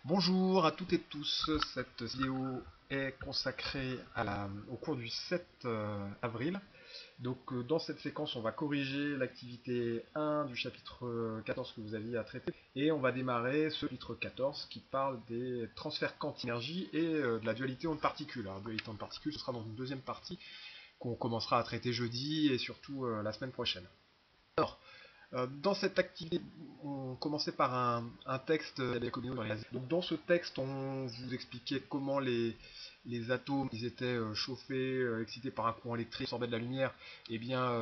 Bonjour à toutes et tous, cette vidéo est consacrée au cours du 7 avril. Dans cette séquence, on va corriger l'activité 1 du chapitre 14 que vous aviez à traiter et on va démarrer ce chapitre 14 qui parle des transferts quantiques d'énergie et de la dualité onde-particule. Alors, dualité onde-particule, ce sera dans une deuxième partie qu'on commencera à traiter jeudi et surtout la semaine prochaine. Alors, dans cette activité, on commençait par un texte Donc, dans ce texte, on vous expliquait comment les atomes ils étaient chauffés, excités par un courant électrique, absorbaient de la lumière, et bien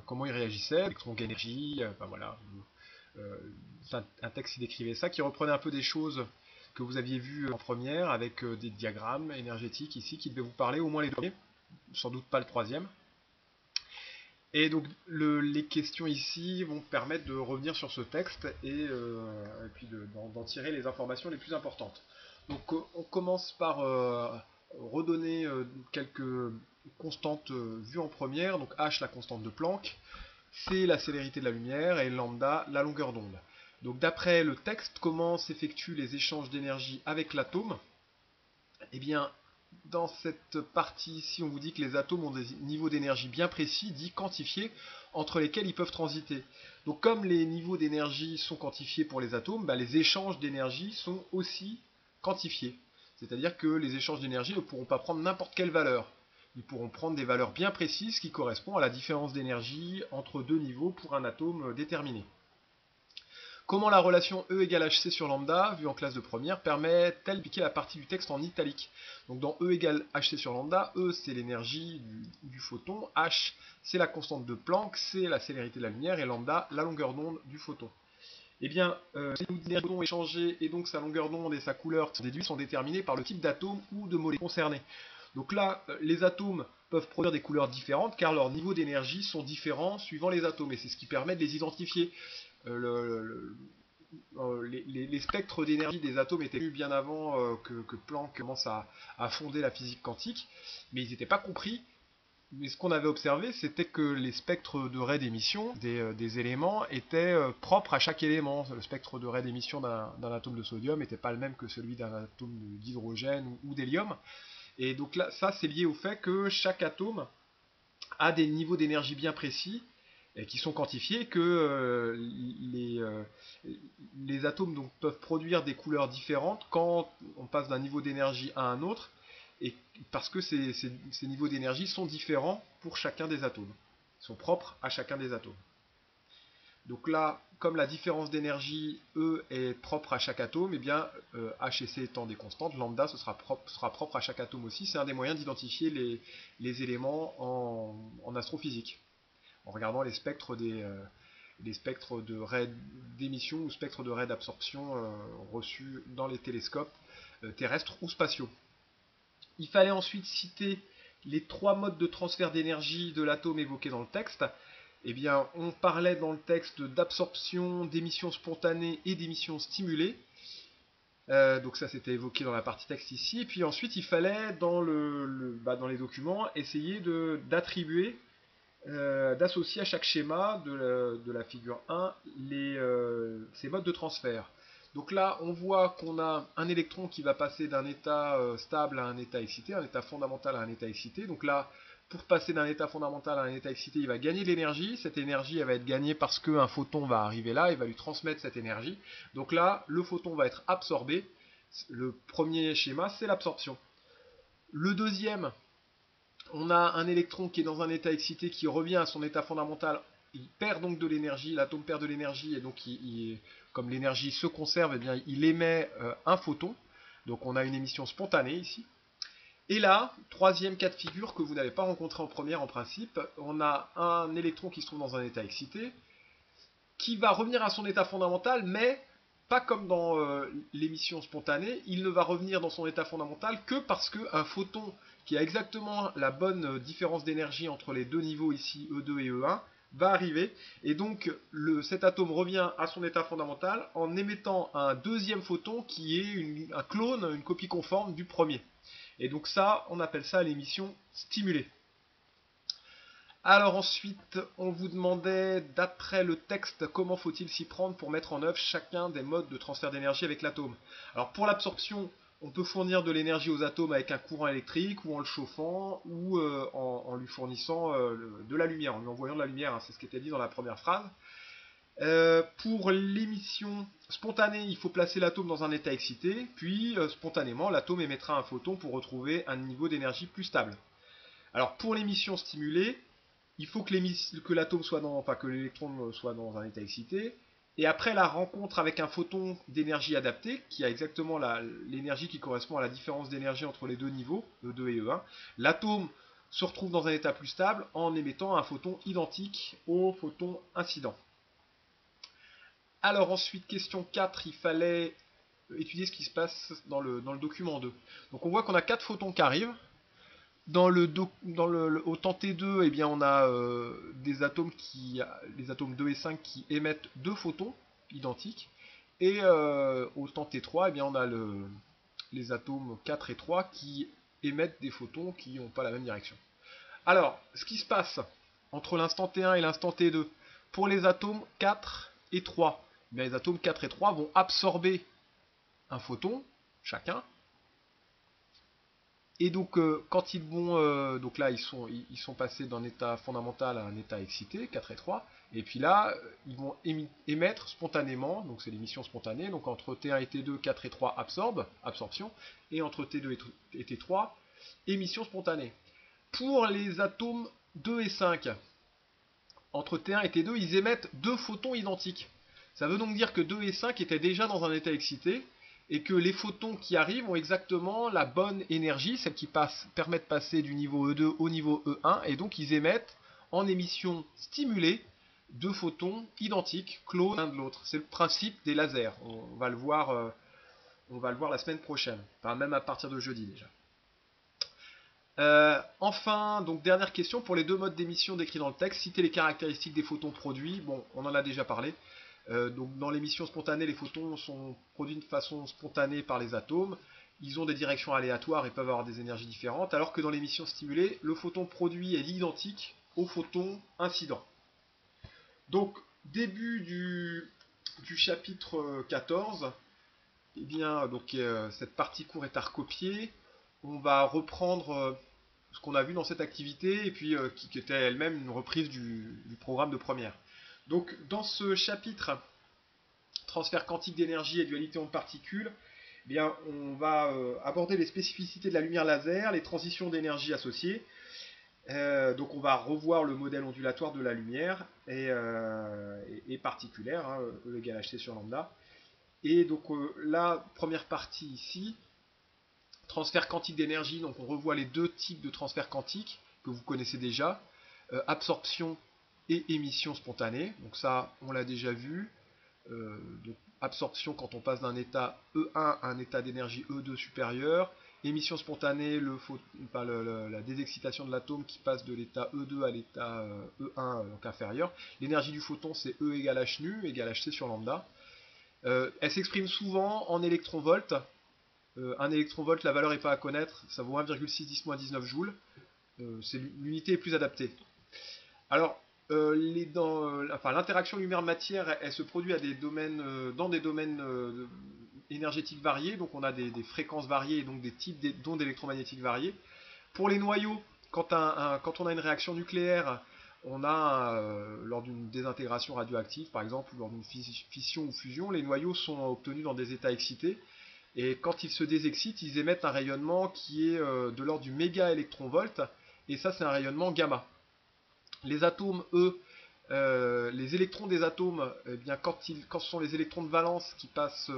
comment ils réagissaient, électrons, énergie, voilà. C'est un texte qui décrivait ça, qui reprenait un peu des choses que vous aviez vues en première, avec des diagrammes énergétiques ici, qui devaient vous parler, au moins les deux premiers, sans doute pas le troisième. Et donc les questions ici vont permettre de revenir sur ce texte et puis d'en tirer les informations les plus importantes. Donc on commence par redonner quelques constantes vues en première. Donc H, la constante de Planck, C, la célérité de la lumière, et lambda, la longueur d'onde. Donc d'après le texte, comment s'effectuent les échanges d'énergie avec l'atome? Eh bien, dans cette partie ici, on vous dit que les atomes ont des niveaux d'énergie bien précis, dits quantifiés, entre lesquels ils peuvent transiter. Donc comme les niveaux d'énergie sont quantifiés pour les atomes, les échanges d'énergie sont aussi quantifiés. C'est-à-dire que les échanges d'énergie ne pourront pas prendre n'importe quelle valeur. Ils pourront prendre des valeurs bien précises qui correspondent à la différence d'énergie entre deux niveaux pour un atome déterminé. Comment la relation E égale hc sur lambda, vue en classe de première, permet-elle d'expliquer la partie du texte en italique? Donc dans E égale hc sur lambda, E c'est l'énergie du photon, H c'est la constante de Planck, C la célérité de la lumière et lambda la longueur d'onde du photon. Eh bien, l'énergie du photon échangée et donc sa longueur d'onde et sa couleur qui sont déduites sont déterminées par le type d'atome ou de molécule concerné. Donc là, les atomes peuvent produire des couleurs différentes car leurs niveaux d'énergie sont différents suivant les atomes et c'est ce qui permet de les identifier. Les spectres d'énergie des atomes étaient connus bien avant que Planck commence à fonder la physique quantique, mais ils n'étaient pas compris. Mais ce qu'on avait observé, c'était que les spectres de raies d'émission des éléments étaient propres à chaque élément. Le spectre de raies d'émission d'un atome de sodium n'était pas le même que celui d'un atome d'hydrogène ou d'hélium. Et donc là, ça, c'est lié au fait que chaque atome a des niveaux d'énergie bien précis qui sont quantifiés, que les atomes donc, peuvent produire des couleurs différentes quand on passe d'un niveau d'énergie à un autre, et parce que ces niveaux d'énergie sont différents pour chacun des atomes. Ils sont propres à chacun des atomes. Donc là, comme la différence d'énergie E est propre à chaque atome, eh bien H et C étant des constantes, lambda ce sera propre à chaque atome aussi. C'est un des moyens d'identifier les éléments en astrophysique, en regardant les spectres de raies d'émission ou spectres de raies d'absorption reçus dans les télescopes terrestres ou spatiaux. Il fallait ensuite citer les trois modes de transfert d'énergie de l'atome évoqués dans le texte. Eh bien, on parlait dans le texte d'absorption, d'émission spontanée et d'émission stimulée. Donc ça, c'était évoqué dans la partie texte ici. Et puis ensuite, il fallait, dans les documents, essayer d'attribuer, d'associer à chaque schéma de la figure 1 ces modes de transfert. Donc là, on voit qu'on a un électron qui va passer d'un état stable à un état excité, un état fondamental à un état excité. Donc là, pour passer d'un état fondamental à un état excité, il va gagner de l'énergie. Cette énergie, elle va être gagnée parce qu'un photon va arriver là, il va lui transmettre cette énergie. Donc là, le photon va être absorbé. Le premier schéma, c'est l'absorption. Le deuxième, on a un électron qui est dans un état excité qui revient à son état fondamental. Il perd donc de l'énergie, l'atome perd de l'énergie et donc comme l'énergie se conserve, eh bien, il émet un photon. Donc on a une émission spontanée ici. Et là, troisième cas de figure que vous n'avez pas rencontré en première en principe, on a un électron qui se trouve dans un état excité, qui va revenir à son état fondamental, mais pas comme dans l'émission spontanée, il ne va revenir dans son état fondamental que parce qu'un photon qui a exactement la bonne différence d'énergie entre les deux niveaux ici, E2 et E1, va arriver, et donc cet atome revient à son état fondamental en émettant un deuxième photon qui est un clone, une copie conforme du premier. Et donc ça, on appelle ça l'émission stimulée. Alors ensuite, on vous demandait, d'après le texte, comment faut-il s'y prendre pour mettre en œuvre chacun des modes de transfert d'énergie avec l'atome. Alors pour l'absorption, on peut fournir de l'énergie aux atomes avec un courant électrique, ou en le chauffant, ou en lui fournissant de la lumière, en lui envoyant de la lumière, hein, c'est ce qui était dit dans la première phrase. Pour l'émission spontanée, il faut placer l'atome dans un état excité, puis spontanément, l'atome émettra un photon pour retrouver un niveau d'énergie plus stable. Alors pour l'émission stimulée, il faut que l'atome soit que l'électron soit dans un état excité, et après la rencontre avec un photon d'énergie adapté, qui a exactement l'énergie qui correspond à la différence d'énergie entre les deux niveaux, E2 et E1, l'atome se retrouve dans un état plus stable en émettant un photon identique au photon incident. Alors ensuite, question 4, il fallait étudier ce qui se passe dans le document 2. Donc on voit qu'on a 4 photons qui arrivent. Au temps T2, eh bien, on a les atomes 2 et 5 qui émettent 2 photons identiques. Et au temps T3, eh bien, on a les atomes 4 et 3 qui émettent des photons qui n'ont pas la même direction. Alors, ce qui se passe entre l'instant T1 et l'instant T2, pour les atomes 4 et 3, eh bien, les atomes 4 et 3 vont absorber un photon chacun. Et donc, quand ils vont, donc là, ils sont passés d'un état fondamental à un état excité, 4 et 3, et puis là, ils vont émettre spontanément, donc c'est l'émission spontanée, donc entre T1 et T2, 4 et 3 absorption, et entre T2 et T3, émission spontanée. Pour les atomes 2 et 5, entre T1 et T2, ils émettent 2 photons identiques. Ça veut donc dire que 2 et 5 étaient déjà dans un état excité, et que les photons qui arrivent ont exactement la bonne énergie, celle qui permet de passer du niveau E2 au niveau E1, et donc ils émettent en émission stimulée 2 photons identiques, clos l'un de l'autre. C'est le principe des lasers. On va le voir la semaine prochaine, enfin même à partir de jeudi déjà. Enfin, donc dernière question, pour les deux modes d'émission décrits dans le texte, citez les caractéristiques des photons produits. Bon, on en a déjà parlé. Donc dans l'émission spontanée, les photons sont produits de façon spontanée par les atomes. Ils ont des directions aléatoires et peuvent avoir des énergies différentes, alors que dans l'émission stimulée, le photon produit est identique au photon incident. Donc, début du chapitre 14, eh bien, donc, cette partie court est à recopier. On va reprendre ce qu'on a vu dans cette activité, et puis qui était elle-même une reprise du programme de première. Donc dans ce chapitre, transfert quantique d'énergie et dualité ondes-particules, eh bien, on va aborder les spécificités de la lumière laser, les transitions d'énergie associées. Donc on va revoir le modèle ondulatoire de la lumière et particulaire, hein, E égale hc sur lambda. Et donc la première partie ici, transfert quantique d'énergie, donc on revoit les deux types de transfert quantique que vous connaissez déjà, absorption et émission spontanée, donc ça on l'a déjà vu. Donc absorption quand on passe d'un état E1 à un état d'énergie E2 supérieur, émission spontanée, la désexcitation de l'atome qui passe de l'état E2 à l'état E1 donc inférieur. L'énergie du photon c'est E égale h nu égale hc sur lambda. Elle s'exprime souvent en électronvolts. Un électronvolt, la valeur n'est pas à connaître, ça vaut 1,610-19 joules. C'est l'unité est plus adaptée. Alors, l'interaction lumière-matière, elle se produit dans des domaines énergétiques variés, donc on a des fréquences variées et donc des types d'ondes électromagnétiques variées. Pour les noyaux, quand on a une réaction nucléaire, on a, lors d'une désintégration radioactive, par exemple, ou lors d'une fission ou fusion, les noyaux sont obtenus dans des états excités. Et quand ils se désexcitent, ils émettent un rayonnement qui est de l'ordre du méga-électronvolt, et ça c'est un rayonnement gamma. Les atomes, eux, les électrons des atomes, eh bien, quand ce sont les électrons de valence qui passent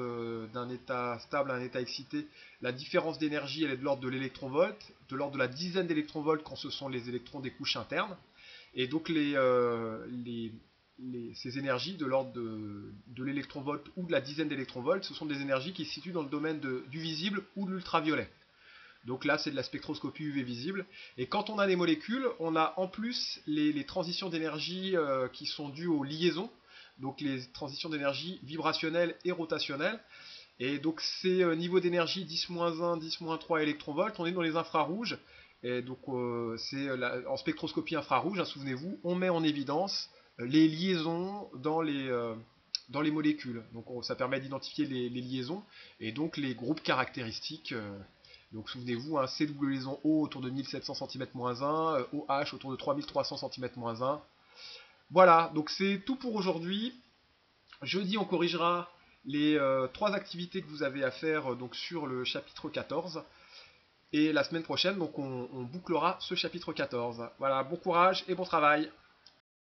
d'un état stable à un état excité, la différence d'énergie elle est de l'ordre de l'électronvolt, de l'ordre de la dizaine d'électronvolts quand ce sont les électrons des couches internes. Et donc ces énergies de l'ordre de l'électronvolt ou de la dizaine d'électronvolts, ce sont des énergies qui se situent dans le domaine du visible ou de l'ultraviolet. Donc là, c'est de la spectroscopie UV visible. Et quand on a des molécules, on a en plus les transitions d'énergie qui sont dues aux liaisons, donc les transitions d'énergie vibrationnelles et rotationnelles. Et donc ces niveaux d'énergie 10-1, 10-3 électronvolts, on est dans les infrarouges. Et donc en spectroscopie infrarouge, hein, souvenez-vous, on met en évidence les liaisons dans les molécules. Donc ça permet d'identifier les liaisons et donc les groupes caractéristiques. Donc souvenez-vous, hein, C double liaison O autour de 1700 cm-1, OH autour de 3300 cm-1. Voilà, donc c'est tout pour aujourd'hui. Jeudi, on corrigera les 3 activités que vous avez à faire donc sur le chapitre 14. Et la semaine prochaine, donc on bouclera ce chapitre 14. Voilà, bon courage et bon travail.